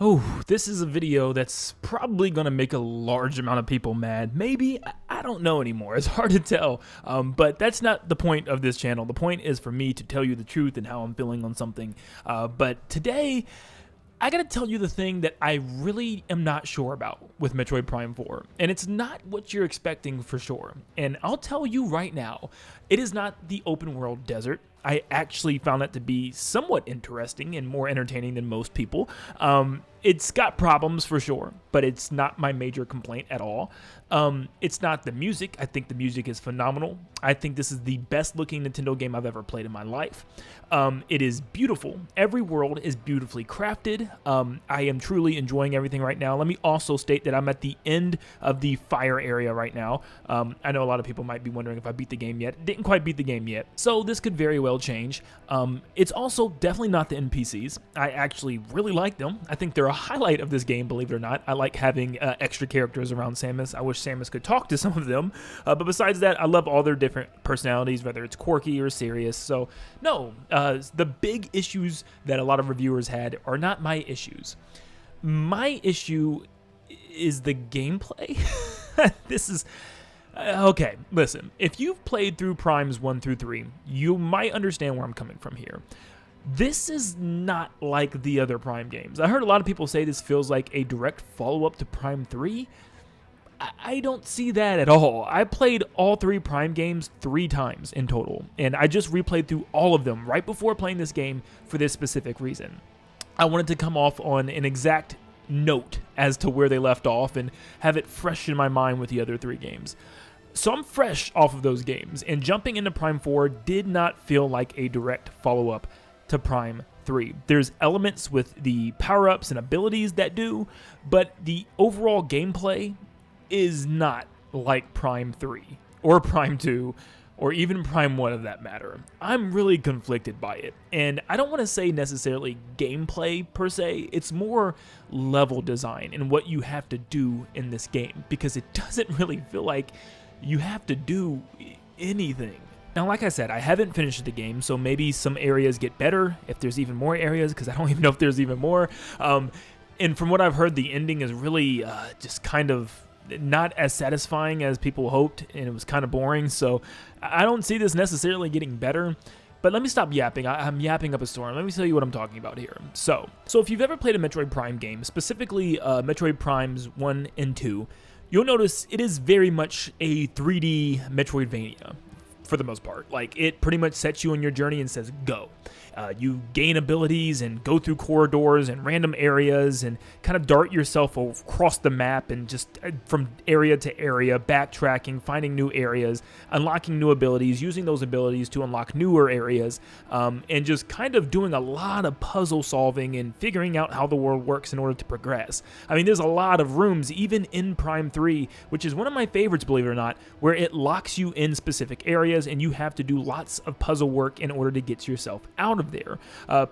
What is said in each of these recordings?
Oh, this is a video that's probably going to make a large amount of people mad. Maybe, I don't know anymore. It's hard to tell, but that's not the point of this channel. The point is for me to tell you the truth and how I'm feeling on something. But today, I gotta tell you the thing that I really am not sure about with Metroid Prime 4, and it's not what you're expecting for sure. And I'll tell you right now, it is not the open world desert. I actually found that to be somewhat interesting and more entertaining than most people. It's got problems for sure, but it's not my major complaint at all. It's not the music. I think the music is phenomenal. I think this is the best looking Nintendo game I've ever played in my life. It is beautiful. Every world is beautifully crafted. I am truly enjoying everything right now. Let me also state that I'm at the end of the fire area right now. I know a lot of people might be wondering if I beat the game yet. Didn't quite beat the game yet, so this could very well change. It's also definitely not the NPCs. I actually really like them. I think they're a highlight of this game, believe it or not. I like having extra characters around Samus. I wish Samus could talk to some of them, but besides that, I love all their different personalities, whether it's quirky or serious. So no, the big issues that a lot of reviewers had are not my issues. My issue is the gameplay. This is okay, listen, if you've played through Primes 1 through 3, you might understand where I'm coming from here. This is not like the other Prime games. I heard a lot of people say this feels like a direct follow-up to Prime 3. I don't see that at all. I played all 3 Prime games 3 times in total, and I just replayed through all of them right before playing this game for this specific reason. I wanted to come off on an exact note as to where they left off and have it fresh in my mind with the other 3 games. So I'm fresh off of those games, and jumping into Prime 4 did not feel like a direct follow-up to Prime 3. There's elements with the power-ups and abilities that do, but the overall gameplay is not like Prime 3 or Prime 2 or even Prime 1 of that matter. I'm really conflicted by it, and I don't want to say necessarily gameplay per se. It's more level design and what you have to do in this game, because it doesn't really feel like you have to do anything. Now, like I said, I haven't finished the game, so maybe some areas get better, if there's even more areas, because I don't even know if there's even more. And from what I've heard, the ending is really just kind of not as satisfying as people hoped, and it was kind of boring, so I don't see this necessarily getting better. But let me stop yapping. I'm yapping up a storm. Let me tell you what I'm talking about here. So if you've ever played a Metroid Prime game, specifically Metroid Primes 1 and 2, you'll notice it is very much a 3D Metroidvania for the most part. Like, it pretty much sets you on your journey and says, go. You gain abilities and go through corridors and random areas and kind of dart yourself across the map and just from area to area, backtracking, finding new areas, unlocking new abilities, using those abilities to unlock newer areas, and just kind of doing a lot of puzzle solving and figuring out how the world works in order to progress. I mean, there's a lot of rooms, even in Prime 3, which is one of my favorites, believe it or not, where it locks you in specific areas and you have to do lots of puzzle work in order to get yourself out of there.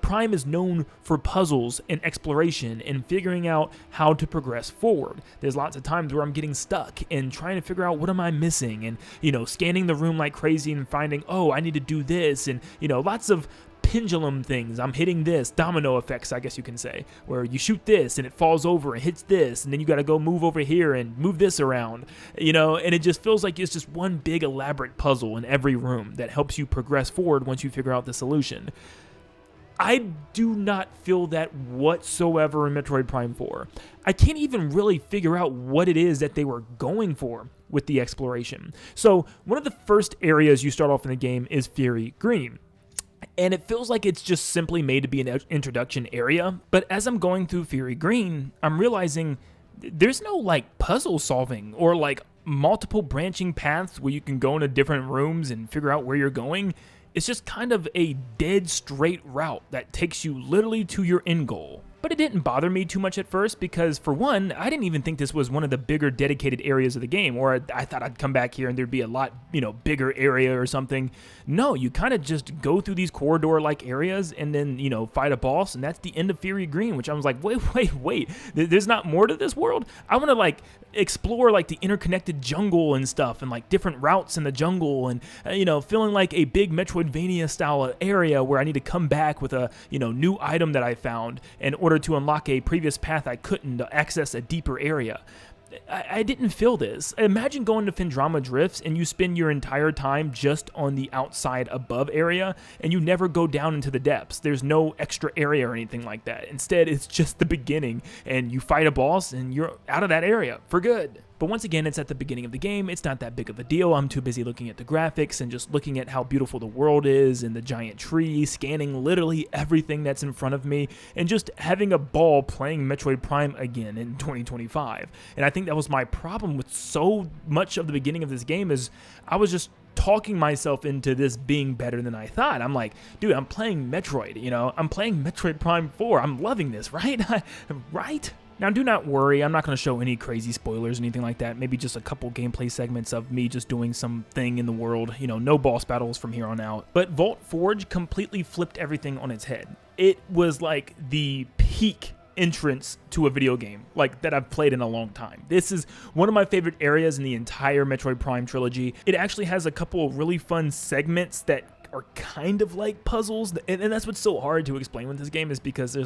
Prime is known for puzzles and exploration and figuring out how to progress forward. There's lots of times where I'm getting stuck and trying to figure out what am I missing, and scanning the room like crazy and finding, oh, I need to do this, and lots of pendulum things. I'm hitting this, domino effects, I guess you can say, where you shoot this and it falls over and hits this, and then you got to go move over here and move this around, and it just feels like it's just one big elaborate puzzle in every room that helps you progress forward once you figure out the solution. I do not feel that whatsoever in Metroid Prime 4. I can't even really figure out what it is that they were going for with the exploration. So one of the first areas you start off in the game is Fury Green. And it feels like it's just simply made to be an introduction area. But as I'm going through Fury Green, I'm realizing there's no like puzzle solving or like multiple branching paths where you can go into different rooms and figure out where you're going. It's just kind of a dead straight route that takes you literally to your end goal. But it didn't bother me too much at first because, for one, I didn't even think this was one of the bigger dedicated areas of the game, or I thought I'd come back here and there'd be a lot, bigger area or something. No, you kind of just go through these corridor-like areas and then, fight a boss, and that's the end of Fury Green, which I was like, wait, there's not more to this world? I want to, explore, the interconnected jungle and stuff and, different routes in the jungle and, feeling like a big Metroidvania-style area where I need to come back with a, new item that I found in order order to unlock a previous path I couldn't to access a deeper area. I didn't feel this. Imagine going to Phendrama Drifts and you spend your entire time just on the outside above area and you never go down into the depths. There's no extra area or anything like that. Instead, it's just the beginning and you fight a boss and you're out of that area for good. But once again, it's at the beginning of the game. It's not that big of a deal. I'm too busy looking at the graphics and just looking at how beautiful the world is and the giant tree, scanning literally everything that's in front of me, and just having a ball playing Metroid Prime again in 2025. And I think that was my problem with so much of the beginning of this game is I was just talking myself into this being better than I thought. I'm like, dude, I'm playing Metroid, you know? I'm playing Metroid Prime 4. I'm loving this, right? Right? Now, do not worry, I'm not going to show any crazy spoilers or anything like that. Maybe just a couple gameplay segments of me just doing something in the world. You know, no boss battles from here on out. But Vault Forge completely flipped everything on its head. It was like the peak entrance to a video game like that I've played in a long time. This is one of my favorite areas in the entire Metroid Prime trilogy. It actually has a couple of really fun segments that are kind of like puzzles, and that's what's so hard to explain with this game is because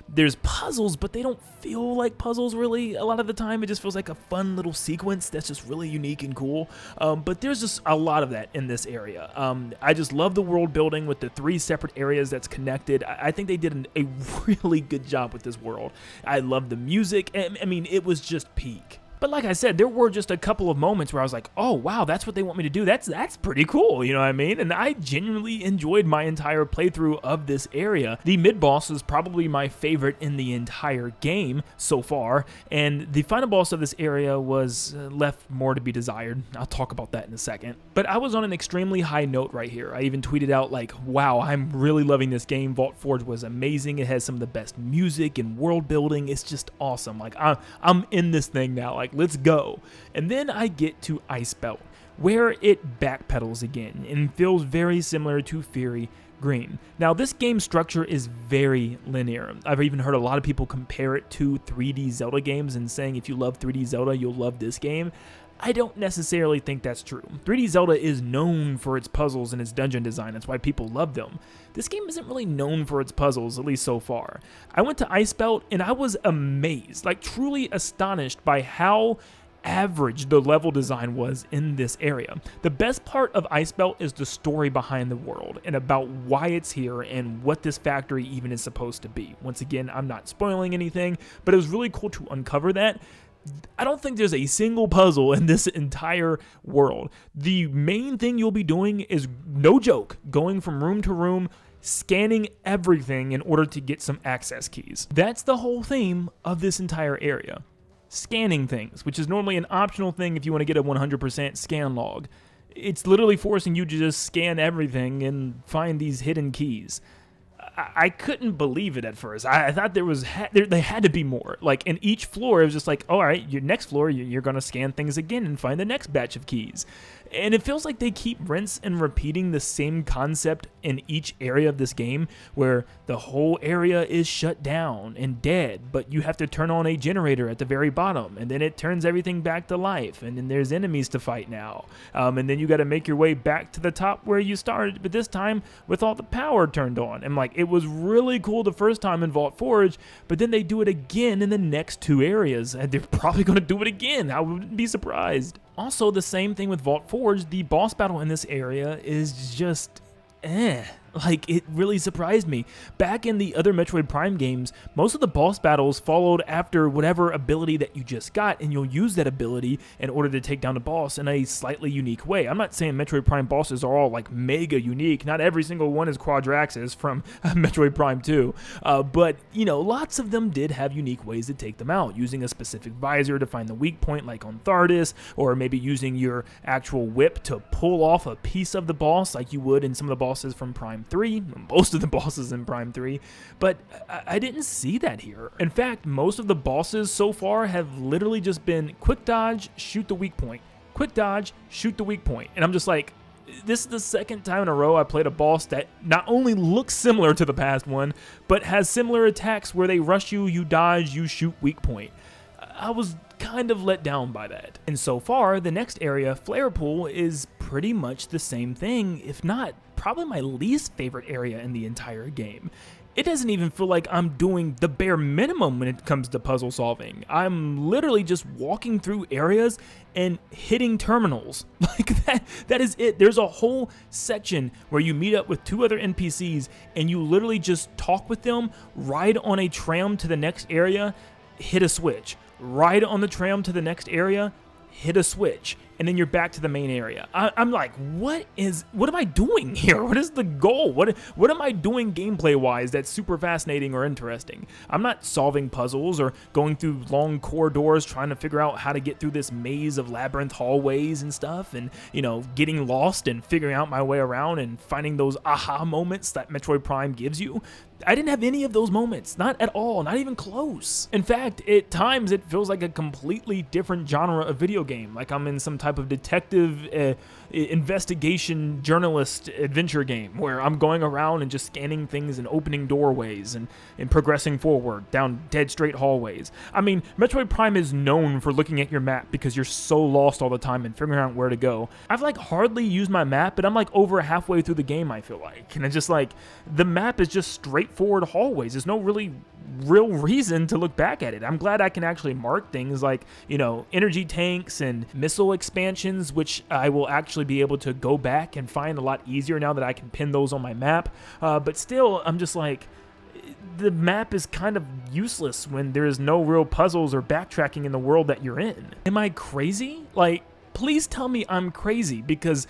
there's puzzles, but they don't feel like puzzles really. A lot of the time, it just feels like a fun little sequence that's just really unique and cool. But there's just a lot of that in this area. I just love the world building with the 3 separate areas that's connected. I think they did a really good job with this world. I love the music. I mean, it was just peak. But like I said, there were just a couple of moments where I was like, oh, wow, that's what they want me to do. That's pretty cool, you know what I mean? And I genuinely enjoyed my entire playthrough of this area. The mid-boss is probably my favorite in the entire game so far, and the final boss of this area was left more to be desired. I'll talk about that in a second. But I was on an extremely high note right here. I even tweeted out like, wow, I'm really loving this game. Vault Forge was amazing. It has some of the best music and world building. It's just awesome. Like, I'm in this thing now. Like, let's go. And then I get to Icebelt, where it backpedals again and feels very similar to Fury Green. Now, this game structure is very linear. I've even heard a lot of people compare it to 3D Zelda games and saying if you love 3D Zelda, you'll love this game. I don't necessarily think that's true. 3D Zelda is known for its puzzles and its dungeon design. That's why people love them. This game isn't really known for its puzzles, at least so far. I went to Icebelt and I was amazed, like truly astonished by how average the level design was in this area. The best part of Icebelt is the story behind the world and about why it's here and what this factory even is supposed to be. Once again, I'm not spoiling anything, but it was really cool to uncover that. I don't think there's a single puzzle in this entire world. The main thing you'll be doing is, no joke, going from room to room, scanning everything in order to get some access keys. That's the whole theme of this entire area. Scanning things, which is normally an optional thing if you want to get a 100% scan log. It's literally forcing you to just scan everything and find these hidden keys. I couldn't believe it at first. I thought there had to be more. Like, in each floor, it was just like, all right, your next floor, you're going to scan things again and find the next batch of keys. And it feels like they keep rinse and repeating the same concept in each area of this game, where the whole area is shut down and dead, but you have to turn on a generator at the very bottom, and then it turns everything back to life, and then there's enemies to fight now. And then you got to make your way back to the top where you started, but this time with all the power turned on. And like, it was really cool the first time in Vault Forge, but then they do it again in the next 2 areas, and they're probably going to do it again. I wouldn't be surprised. Also, the same thing with Vault Forge, the boss battle in this area is just like, it really surprised me. Back in the other Metroid Prime games, most of the boss battles followed after whatever ability that you just got, and you'll use that ability in order to take down the boss in a slightly unique way. I'm not saying Metroid Prime bosses are all like mega unique. Not every single one is Quadraxis from Metroid Prime 2, but you know, lots of them did have unique ways to take them out, using a specific visor to find the weak point like on Thardis, or maybe using your actual whip to pull off a piece of the boss like you would in some of the bosses from Prime 3, most of the bosses in Prime 3, but I didn't see that here. In fact, most of the bosses so far have literally just been quick dodge, shoot the weak point, quick dodge, shoot the weak point, and I'm just like, this is the second time in a row I played a boss that not only looks similar to the past one, but has similar attacks where they rush you, you dodge, you shoot weak point. I was kind of let down by that. And so far, the next area, FlarePool, is pretty much the same thing, if not probably my least favorite area in the entire game. it doesn't even feel like I'm doing the bare minimum when it comes to puzzle solving. I'm literally just walking through areas and hitting terminals. Like that is it. There's a whole section where you meet up with 2 other NPCs and you literally just talk with them, ride on a tram to the next area, hit a switch. Ride on the tram to the next area, hit a switch, and then you're back to the main area. I'm like, what am I doing here? What is the goal? What am I doing gameplay-wise that's super fascinating or interesting? I'm not solving puzzles or going through long corridors trying to figure out how to get through this maze of labyrinth hallways and stuff, and, you know, getting lost and figuring out my way around and finding those aha moments that Metroid Prime gives you. I didn't have any of those moments, not at all, not even close. In fact, at times it feels like a completely different genre of video game, like I'm in some type of detective investigation journalist adventure game where I'm going around and just scanning things and opening doorways and progressing forward down dead straight hallways. I mean, Metroid Prime is known for looking at your map because you're so lost all the time and figuring out where to go. I've like hardly used my map, but I'm like over halfway through the game, I feel like. And it's just like, the map is just straightforward hallways. There's no really real reason to look back at it. I'm glad I can actually mark things like, you know, energy tanks and missile expansions, which I will actually be able to go back and find a lot easier now that I can pin those on my map. But still, I'm just like, the map is kind of useless when there's no real puzzles or backtracking in the world that you're in. Am I crazy? Like, please tell me I'm crazy, because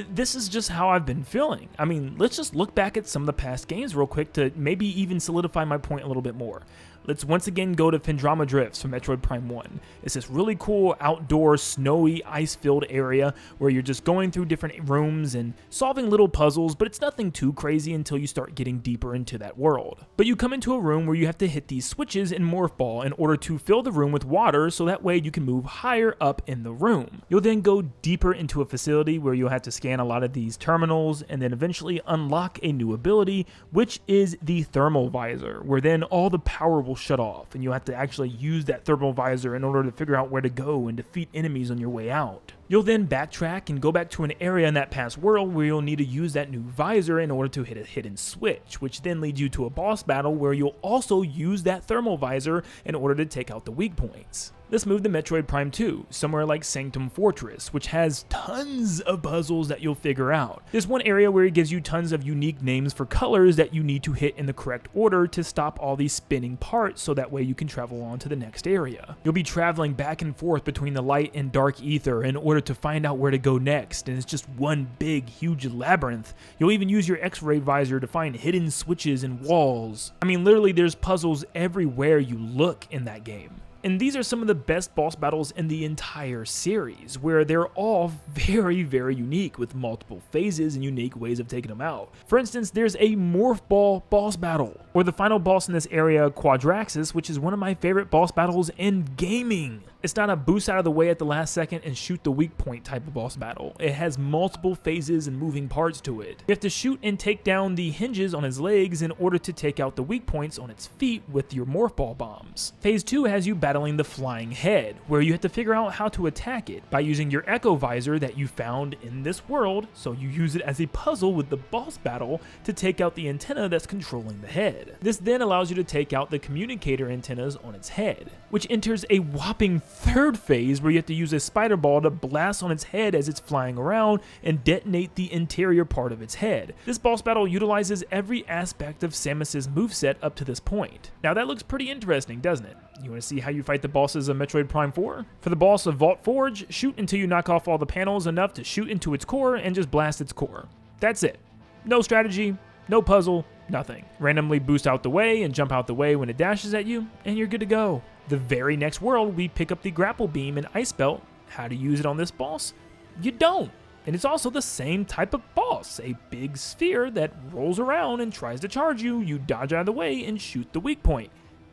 this is just how I've been feeling. I mean, let's just look back at some of the past games real quick to maybe even solidify my point a little bit more. Let's once again go to Phendrama Drifts from Metroid Prime 1. It's this really cool outdoor, snowy, ice-filled area where you're just going through different rooms and solving little puzzles, but it's nothing too crazy until you start getting deeper into that world. But you come into a room where you have to hit these switches in Morph Ball in order to fill the room with water, so that way you can move higher up in the room. You'll then go deeper into a facility where you'll have to scan a lot of these terminals and then eventually unlock a new ability, which is the Thermal Visor, where then all the power will shut off and you have to actually use that thermal visor in order to figure out where to go and defeat enemies on your way out. You'll then backtrack and go back to an area in that past world where you'll need to use that new visor in order to hit a hidden switch, which then leads you to a boss battle where you'll also use that thermal visor in order to take out the weak points. Let's move to Metroid Prime 2, somewhere like Sanctum Fortress, which has tons of puzzles that you'll figure out. There's one area where it gives you tons of unique names for colors that you need to hit in the correct order to stop all these spinning parts, so that way you can travel on to the next area. You'll be traveling back and forth between the light and dark ether in order to find out where to go next, and it's just one big, huge labyrinth. You'll even use your X-ray visor to find hidden switches and walls. I mean, literally there's puzzles everywhere you look in that game. And these are some of the best boss battles in the entire series, where they're all very, very unique with multiple phases and unique ways of taking them out. For instance, there's a Morph Ball boss battle, or the final boss in this area, Quadraxis, which is one of my favorite boss battles in gaming. It's not a boost out of the way at the last second and shoot the weak point type of boss battle. It has multiple phases and moving parts to it. You have to shoot and take down the hinges on his legs in order to take out the weak points on its feet with your Morph Ball bombs. Phase 2 has you battling the Flying Head, where you have to figure out how to attack it by using your Echo Visor that you found in this world, so you use it as a puzzle with the boss battle to take out the antenna that's controlling the head. This then allows you to take out the communicator antennas on its head, which enters a whopping third phase where you have to use a spider ball to blast on its head as it's flying around and detonate the interior part of its head. This boss battle utilizes every aspect of Samus's moveset up to this point. Now that looks pretty interesting, doesn't it? You want to see how you fight the bosses of Metroid Prime 4? For the boss of Vault Forge, shoot until you knock off all the panels enough to shoot into its core and just blast its core. That's it. No strategy, no puzzle, nothing. Randomly boost out the way and jump out the way when it dashes at you, and you're good to go. The very next world, we pick up the grapple beam and ice belt. How to use it on this boss? You don't. And it's also the same type of boss, a big sphere that rolls around and tries to charge you. You dodge out of the way and shoot the weak point.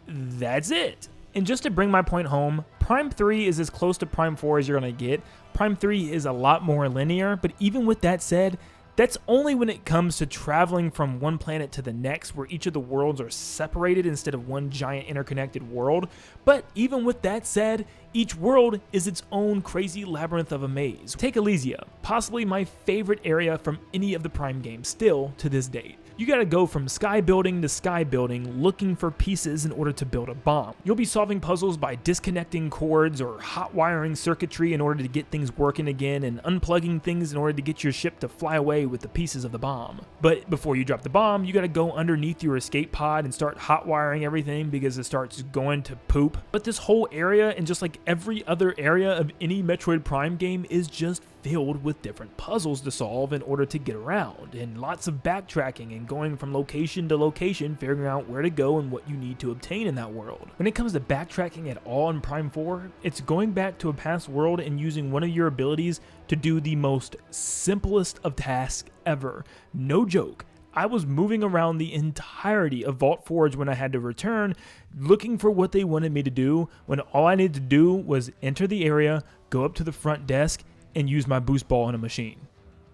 That's it. And just to bring my point home, Prime 3 is as close to Prime 4 as you're going to get. Prime 3 is a lot more linear, but even with that said, that's only when it comes to traveling from one planet to the next, where each of the worlds are separated instead of one giant interconnected world. But even with that said, Each world is its own crazy labyrinth of a maze. Take Elysia, possibly my favorite area from any of the Prime games still to this date. You gotta go from sky building to sky building looking for pieces in order to build a bomb. You'll be solving puzzles by disconnecting cords or hot wiring circuitry in order to get things working again and unplugging things in order to get your ship to fly away with the pieces of the bomb. But before you drop the bomb, you gotta go underneath your escape pod and start hot wiring everything because it starts going to poop. But this whole area, and just like every other area of any Metroid Prime game, is just filled with different puzzles to solve in order to get around, and lots of backtracking and going from location to location, figuring out where to go and what you need to obtain in that world. When it comes to backtracking at all in Prime 4, it's going back to a past world and using one of your abilities to do the most simplest of tasks ever. No joke. I was moving around the entirety of Vault Forge when I had to return, looking for what they wanted me to do, when all I needed to do was enter the area, go up to the front desk, and use my boost ball in a machine.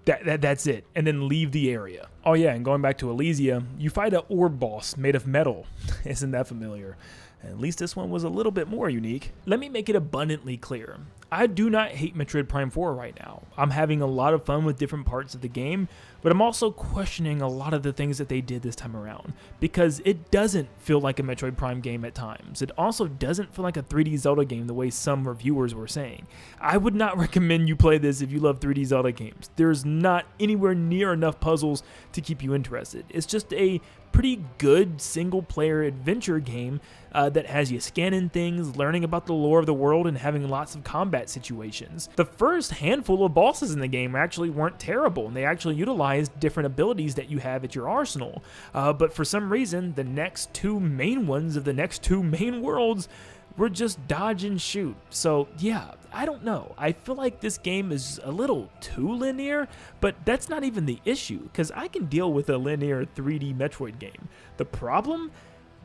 That's it, and then leave the area. Oh yeah, and going back to Elysia, you fight an orb boss made of metal. Isn't that familiar? At least this one was a little bit more unique. Let me make it abundantly clear. I do not hate Metroid Prime 4 right now. I'm having a lot of fun with different parts of the game, but I'm also questioning a lot of the things that they did this time around, because it doesn't feel like a Metroid Prime game at times. It also doesn't feel like a 3D Zelda game the way some reviewers were saying. I would not recommend you play this if you love 3D Zelda games. There's not anywhere near enough puzzles to keep you interested. It's just a pretty good single-player adventure game that has you scanning things, learning about the lore of the world, and having lots of combat situations. The first handful of bosses in the game actually weren't terrible, and they actually utilized different abilities that you have at your arsenal. But for some reason, the next two main ones of the next two main worlds were just dodge and shoot. So yeah, I don't know. I feel like this game is a little too linear, but that's not even the issue, because I can deal with a linear 3D Metroid game. The problem?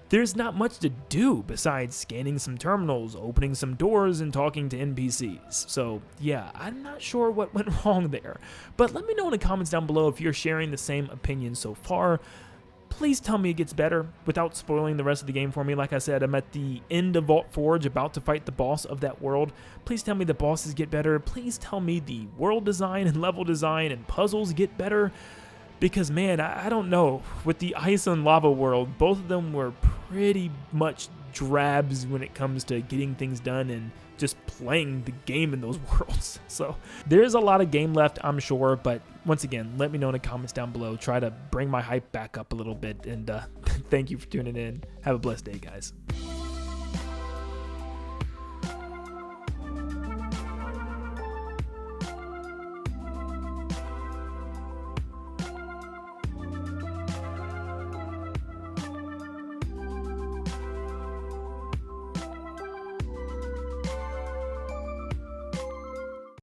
There's not much to do besides scanning some terminals, opening some doors, and talking to NPCs. So yeah, I'm not sure what went wrong there. But let me know in the comments down below if you're sharing the same opinion so far. Please tell me it gets better without spoiling the rest of the game for me. Like I said, I'm at the end of Vault Forge, about to fight the boss of that world. Please tell me the bosses get better. Please tell me the world design and level design and puzzles get better. Because man, I don't know. With the Ice and Lava world, both of them were pretty much drabs when it comes to getting things done and just playing the game in those worlds. So there's a lot of game left, I'm sure, but once again, let me know in the comments down below. Try to bring my hype back up a little bit, and thank you for tuning in. Have a blessed day, guys.